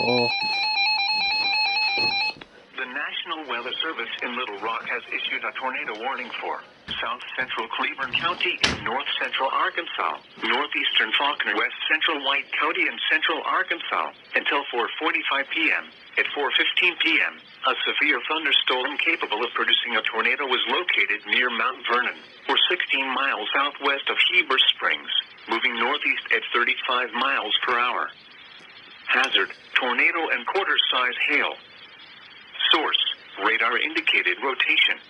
Oh. The National Weather Service in Little Rock has issued a tornado warning for south central Cleburne County in north central Arkansas, northeastern Faulkner, west central White County and central Arkansas until 4:45 p.m. At 4:15 p.m., a severe thunderstorm capable of producing a tornado was located near Mount Vernon, or 16 miles southwest of Heber Springs, moving northeast at 35 miles per hour. Hazard, tornado and quarter-size hail. Source, radar-indicated rotation.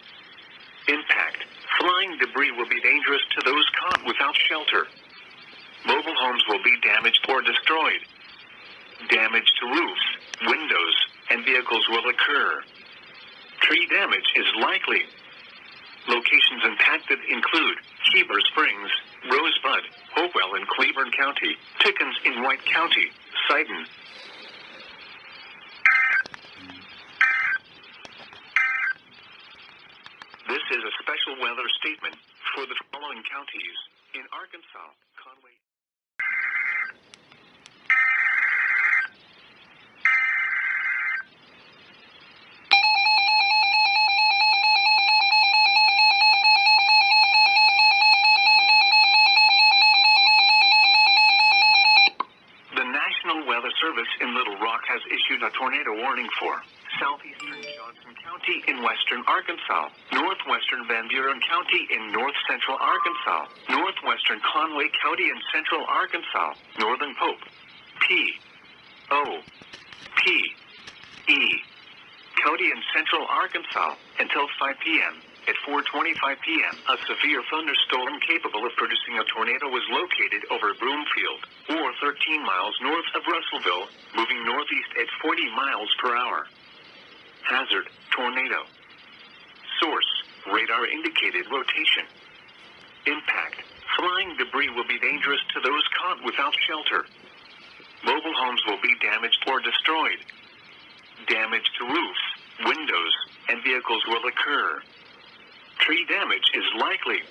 Impact, flying debris will be dangerous to those caught without shelter. Mobile homes will be damaged or destroyed. Damage to roofs, windows, and vehicles will occur. Tree damage is likely. Locations impacted include Heber Springs, Rosebud, Hopewell in Cleburne County, Pickens in White County, Sidon. This is a special weather statement for the following counties in Arkansas, Conway. The National Weather Service in Little Rock has issued a tornado warning for southeastern Johnson County in western Arkansas, northwestern Van Buren County in north central Arkansas, northwestern Conway County in central Arkansas, northern Pope, P.O.P.E. County in central Arkansas until 5 p.m. At 4:25 p.m., a severe thunderstorm capable of producing a tornado was located over Broomfield, or 13 miles north of Russellville, moving northeast at 40 miles per hour. Hazard, tornado. Source, radar-indicated rotation. Impact, flying debris will be dangerous to those caught without shelter. Mobile homes will be damaged or destroyed. Damage to roofs, windows, and vehicles will occur. Tree damage is likely.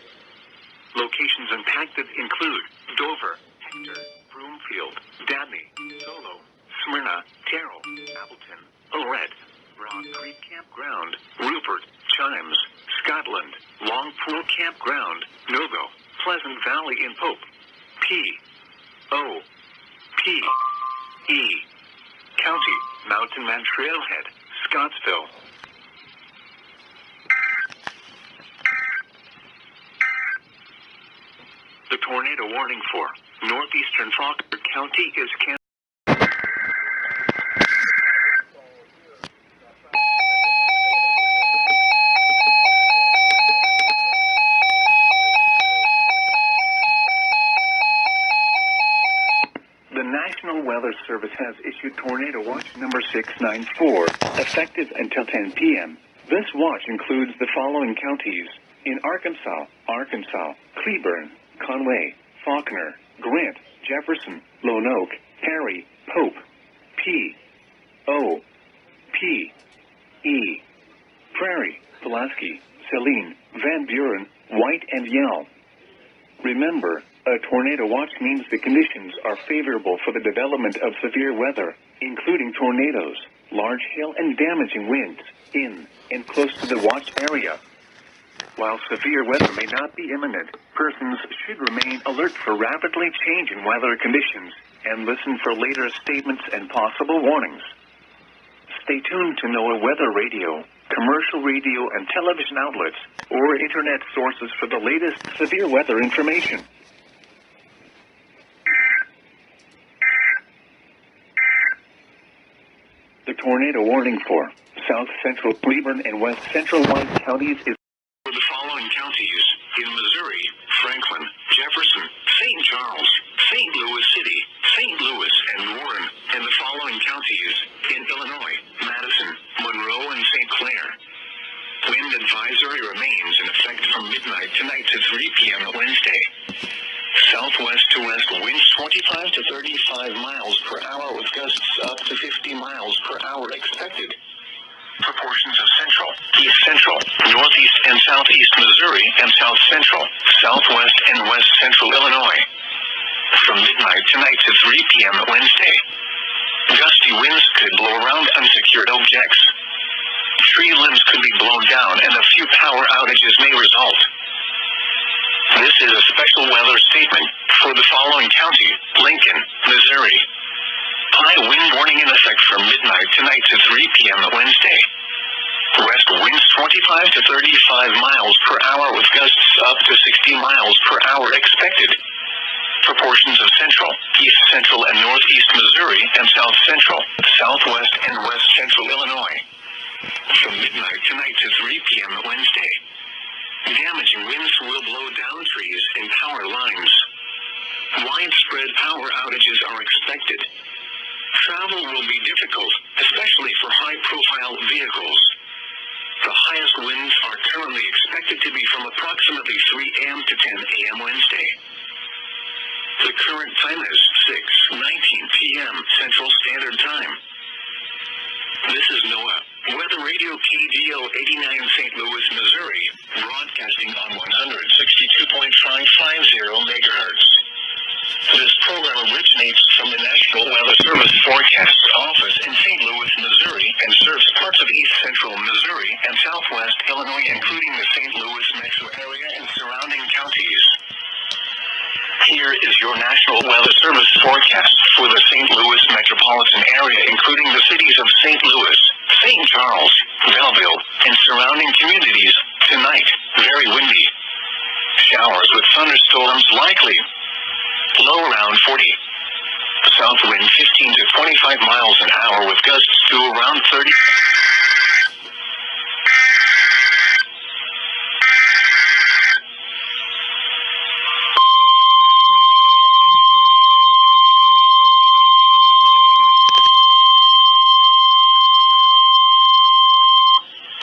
Locations impacted include Dover, Hector, Broomfield, Dabney, Solo, Smyrna, Terrell, Appleton, Lorette, Rock Creek Campground, Rupert, Chimes, Scotland, Long Pool Campground, Nogo, Pleasant Valley in Pope, P.O.P.E. County, Mountain Man Trailhead, Scottsville. The tornado warning for northeastern Faulkner County is canceled. The National Weather Service has issued Tornado Watch number 694, effective until 10 p.m. This watch includes the following counties in Arkansas, Cleburne, Conway, Faulkner, Grant, Jefferson, Lone Oak, Perry, Pope, P.O.P.E. Prairie, Pulaski, Saline, Van Buren, White, and Yell. Remember, a tornado watch means the conditions are favorable for the development of severe weather, including tornadoes, large hail, and damaging winds in and close to the watched area. While severe weather may not be imminent, persons should remain alert for rapidly changing weather conditions and listen for later statements and possible warnings. Stay tuned to NOAA Weather Radio, commercial radio and television outlets, or internet sources for the latest severe weather information. The tornado warning for south central Cleburne and west central White counties is for the following counties in Missouri: Franklin, Jefferson, St. Charles, St. Louis City, St. Louis, and Warren, and the following counties in Illinois: Madison, Monroe, and St. Clair. Wind advisory remains in effect from midnight tonight to 3 p.m. Wednesday. Southwest to west winds 25 to 35 miles per hour with gusts up to 50 miles per hour expected. Proportions of central, east central, northeast and southeast Missouri, and south central, southwest and west central Illinois. From midnight tonight to 3 p.m. Wednesday. Gusty winds could blow around unsecured objects. Tree limbs could be blown down and a few power outages may result. This is a special weather statement for the following county: Lincoln, Missouri. High wind warning in effect from midnight tonight to 3 p.m. Wednesday. West winds 25 to 35 miles per hour with gusts up to 60 miles per hour expected. For portions of central, east central and northeast Missouri and south central, southwest and west central Illinois. From midnight tonight to 3 p.m. Wednesday. Damaging winds will blow down trees and power lines. Widespread power outages are expected. Travel will be difficult, especially for high-profile vehicles. The highest winds are currently expected to be from approximately 3 a.m. to 10 a.m. Wednesday. The current time is 6:19 p.m. Central Standard Time. This is NOAA, Weather Radio KDO 89 St. Louis, Missouri, broadcasting on 162.550 megahertz. This program originates from the National Weather Service Forecast Office in St. Louis, Missouri, and serves parts of east central Missouri and southwest Illinois, including the St. Louis metro area and surrounding counties. Here is your National Weather Service forecast for the St. Louis metropolitan area, including the cities of St. Louis, St. Charles, Belleville, and surrounding communities. Tonight, very windy. Showers with thunderstorms likely. Low around 40. South wind 15 to 25 miles an hour with gusts to around 30.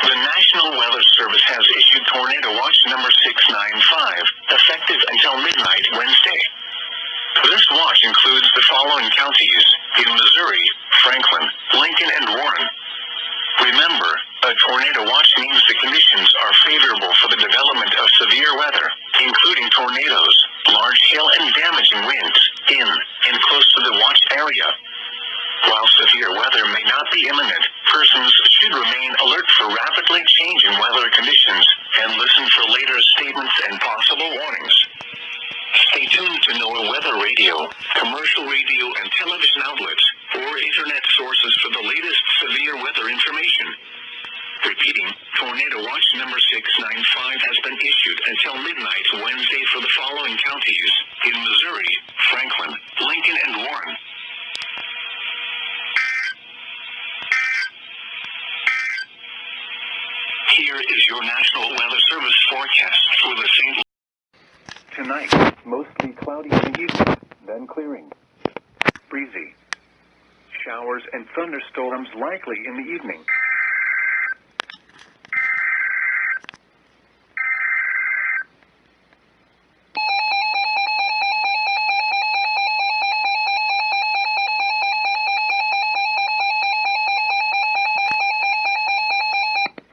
The National Weather Service has issued Tornado Watch number 695, effective until midnight Wednesday. This watch includes the following counties: in Missouri, Franklin, Lincoln, and Warren. Remember, a tornado watch means the conditions are favorable for the development of severe weather, including tornadoes, large hail, and damaging winds, in and close to the watch area. While severe weather may not be imminent, persons should remain alert for rapidly changing weather conditions, and listen for later statements and possible warnings. Stay tuned to NOAA Weather Radio, commercial radio and television outlets, or internet sources for the latest severe weather information. Repeating, Tornado Watch number 695 has been issued until midnight Wednesday for the following counties: in Missouri, Franklin, Lincoln, and Warren. Here is your National Weather Service forecast for the St. Tonight, mostly cloudy in the evening, then clearing. Breezy. Showers and thunderstorms likely in the evening.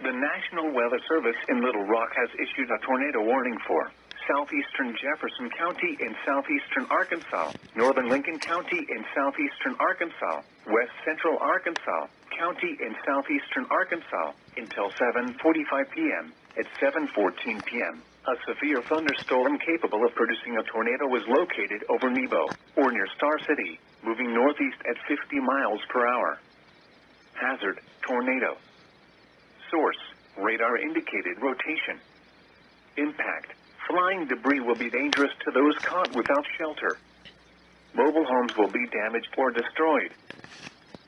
The National Weather Service in Little Rock has issued a tornado warning for southeastern Jefferson County in southeastern Arkansas, northern Lincoln County in southeastern Arkansas, west central Arkansas County in southeastern Arkansas, until 7:45 p.m. At 7:14 p.m., a severe thunderstorm capable of producing a tornado was located over Nebo, or near Star City, moving northeast at 50 miles per hour. Hazard, tornado. Source, radar indicated rotation. Impact, flying debris will be dangerous to those caught without shelter. Mobile homes will be damaged or destroyed.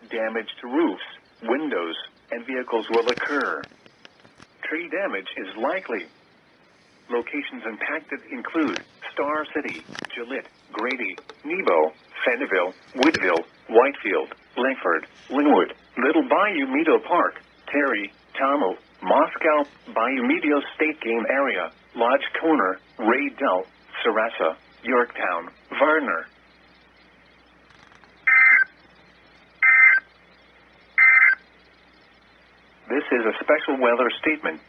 Damage to roofs, windows, and vehicles will occur. Tree damage is likely. Locations impacted include Star City, Gillette, Grady, Nebo, Fentonville, Woodville, Whitefield, Langford, Linwood, Little Bayou Meadow Park, Terry, Tomo, Moscow, Bayou Meadow State Game Area, Lodge Corner, Ray Dell, Sarasa, Yorktown, Varner. This is a special weather statement.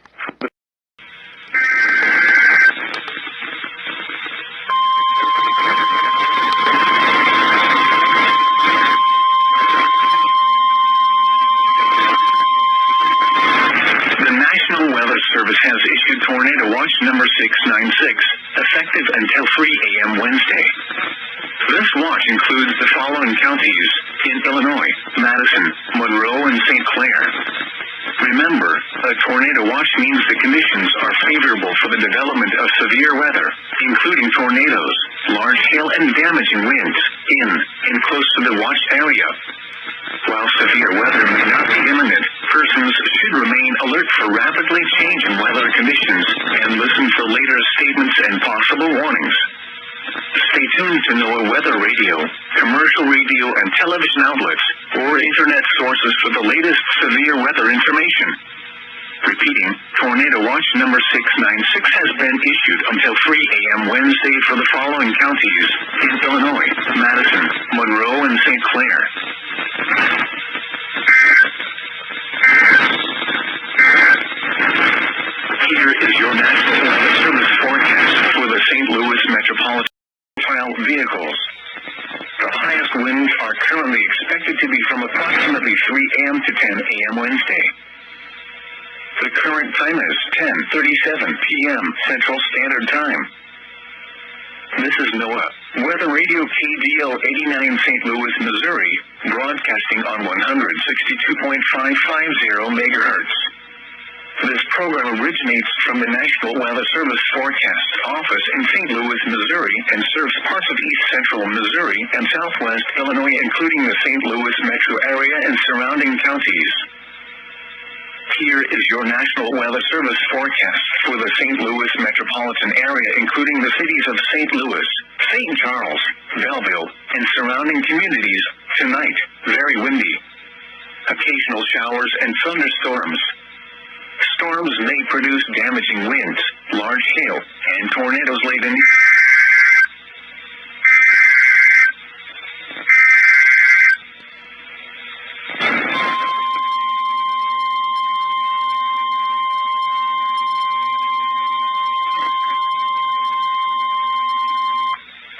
Service has issued Tornado Watch number 696, effective until 3 a.m. Wednesday. This watch includes the following counties in Illinois: Madison, Monroe, and St. Clair. Remember, a tornado watch means the conditions are favorable for the development of severe weather, including tornadoes, large hail, and damaging winds, in and close to the watch area. While severe weather may not be imminent, persons should remain alert for rapidly changing weather conditions and listen for later statements and possible warnings. Stay tuned to NOAA weather radio, commercial radio and television outlets, or internet sources for the latest severe weather information. Repeating, Tornado Watch number 696 has been issued until 3 a.m. Wednesday for the following counties in Illinois: Madison, Monroe, and St. Clair. Here is your National Weather Service forecast for the St. Louis metropolitan vehicles. The highest winds are currently expected to be from approximately 3 a.m. to 10 a.m. Wednesday. The current time is 10:37 p.m. Central Standard Time. This is NOAA Weather Radio KDL 89 St. Louis, Missouri, broadcasting on 162.550 MHz. This program originates from the National Weather Service Forecast Office in St. Louis, Missouri, and serves parts of east central Missouri and southwest Illinois, including the St. Louis metro area and surrounding counties. Here is your National Weather Service forecast for the St. Louis metropolitan area, including the cities of St. Louis, St. Charles, Belleville, and surrounding communities. Tonight, very windy. Occasional showers and thunderstorms. Storms may produce damaging winds, large hail, and tornadoes late in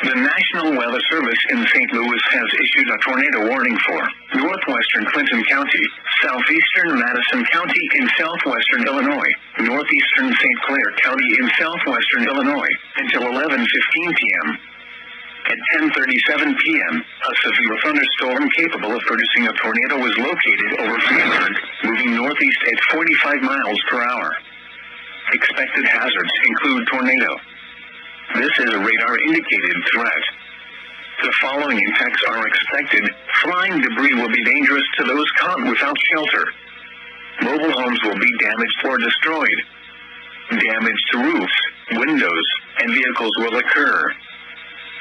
The National Weather Service in St. Louis has issued a tornado warning for northwestern Clinton County, southeastern Madison County in southwestern Illinois, northeastern St. Clair County in southwestern Illinois, until 11:15 p.m. At 10:37 p.m., a severe thunderstorm capable of producing a tornado was located over Freeburg, moving northeast at 45 miles per hour. Expected hazards include tornado. This is a radar-indicated threat. The following impacts are expected. Flying debris will be dangerous to those caught without shelter. Mobile homes will be damaged or destroyed. Damage to roofs, windows, and vehicles will occur.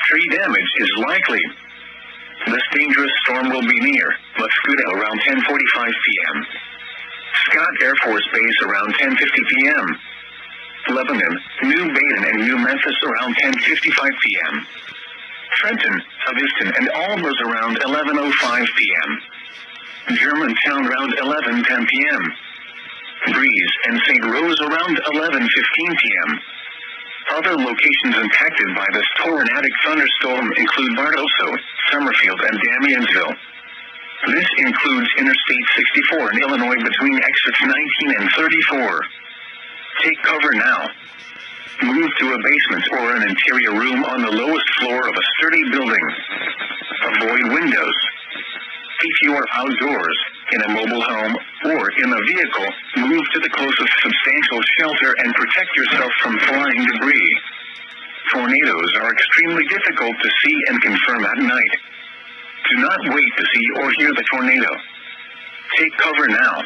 Tree damage is likely. This dangerous storm will be near Muscuda around 10:45 p.m. Scott Air Force Base around 10:50 p.m. Lebanon, New Baden, and New Memphis around 10:55 p.m. Trenton, Aviston, and Albers around 11:05 p.m. Germantown around 11:10 p.m. Breeze and St. Rose around 11:15 p.m. Other locations impacted by this tornadic thunderstorm include Bartoso, Summerfield, and Damiansville. This includes Interstate 64 in Illinois between exits 19 and 34. Take cover now. Move to a basement or an interior room on the lowest floor of a sturdy building. Avoid windows. If you are outdoors, in a mobile home, or in a vehicle, move to the closest substantial shelter and protect yourself from flying debris. Tornadoes are extremely difficult to see and confirm at night. Do not wait to see or hear the tornado. Take cover now.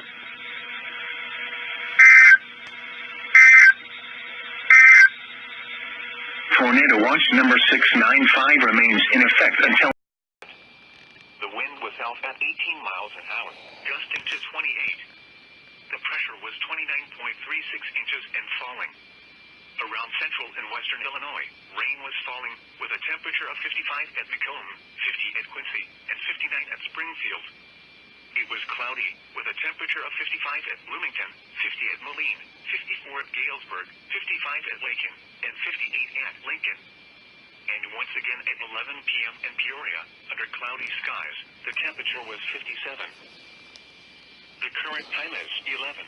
Tornado Watch number 695 remains in effect until the wind was south at 18 miles an hour, gusting to 28. The pressure was 29.36 inches and falling. Around central and western Illinois, rain was falling with a temperature of 55 at Macomb, 50 at Quincy, and 59 at Springfield. It was cloudy with a temperature of 55 at Bloomington, 50 at Moline, 54 at Galesburg, 55 at Lakin, and 58 at Lincoln. And once again at 11 p.m. in Peoria, under cloudy skies, the temperature was 57. The current time is 11:53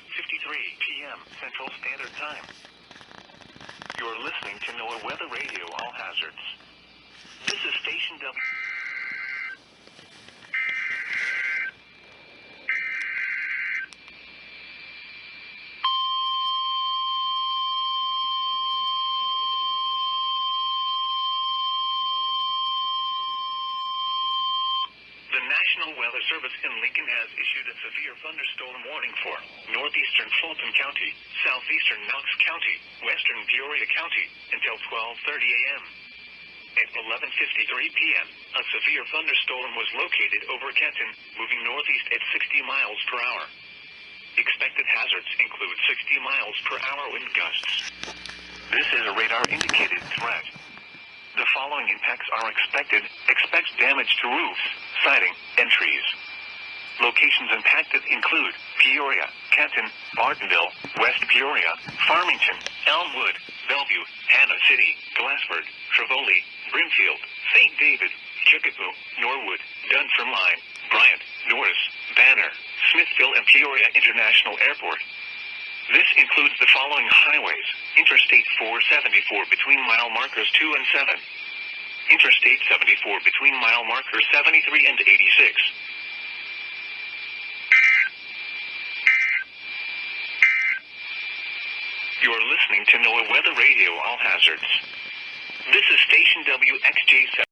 p.m. Central Standard Time. You're listening to NOAA Weather Radio All Hazards. This is Station W. The National Weather Service in Lincoln has issued a severe thunderstorm warning for northeastern Fulton County, southeastern Knox County, western Peoria County, until 12:30 a.m. At 11:53 p.m., a severe thunderstorm was located over Kenton, moving northeast at 60 miles per hour. Expected hazards include 60 miles per hour wind gusts. This is a radar-indicated threat. The following impacts are expected. Expect damage to roofs, siding, and trees. Locations impacted include Peoria, Kenton, Bartonville, West Peoria, Farmington, Elmwood, Bellevue, Hannah City, Glassford, Trevoli, Brimfield, St. David, Chicopee, Norwood, Dunfermline, Bryant, Norris, Banner, Smithville, and Peoria International Airport. This includes the following highways: Interstate 474 between mile markers 2 and 7. Interstate 74 between mile markers 73 and 86. You are listening to NOAA Weather Radio All Hazards. This is Station WXJ7.